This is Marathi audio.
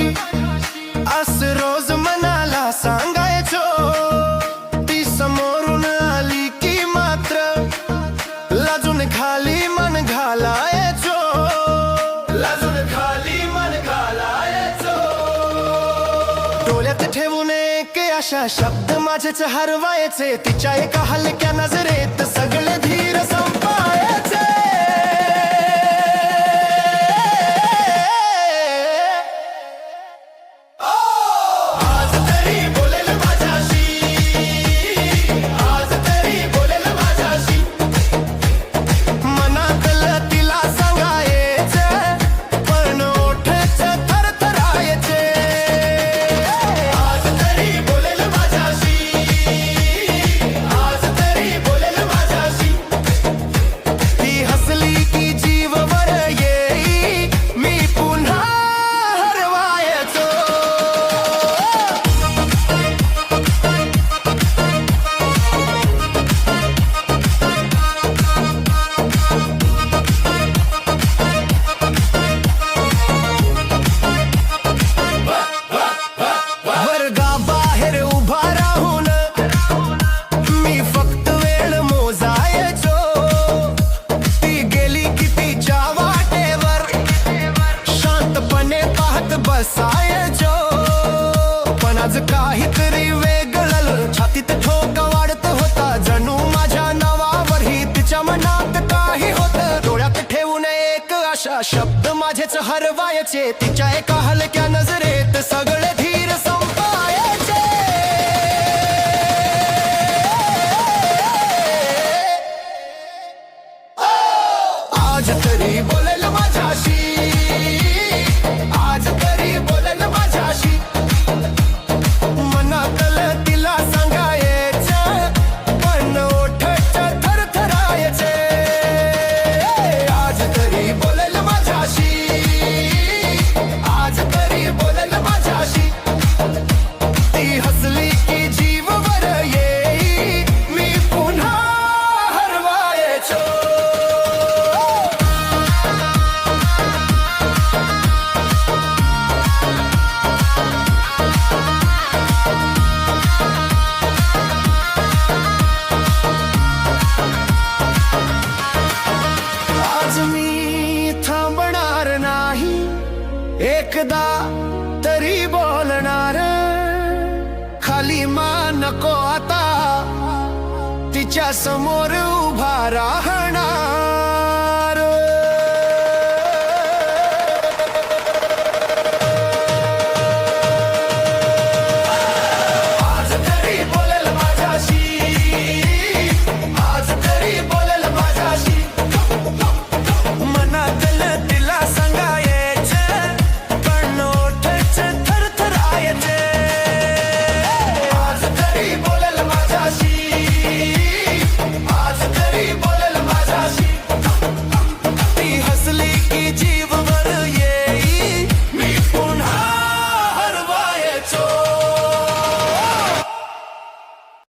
असं रोज मनाला सांगायचो, ती समोरून आली की मात्र लाजून खाली मन घालायचो, लाजून खाली मन घालायचो. डोळ्यात ठेवून एक अशा शब्द माझेच हरवायचे, तिच्या एका हलक्या नजरेत सगळे धीर संपायचे. बसायचो पण आज काहीतरी वेगळं, छातीत ठोका वाढत होता, जणू माझ्या नावावरही तिच्या मनात काही होतं. डोळ्यात ठेवून एक अशा शब्द माझेच हरवायचे, तिच्या एका हलक्या नजरेत सगळे धीर संपायचे. आज तरी बोलेल माझ्याशी, आज तरी बोलेल माझ्याशी, मनातलं तिला सांगायचं पण ओठच थरथरायचे. आज तरी बोलेल माझ्याशी, आज तरी बोलेल माझ्याशी, ती हसली की जीव वर येई, मी पुन्हा हरवायचो. एकदा तरी बोलणार, खाली मान नको आता तिच्या समोर उभा राहणार.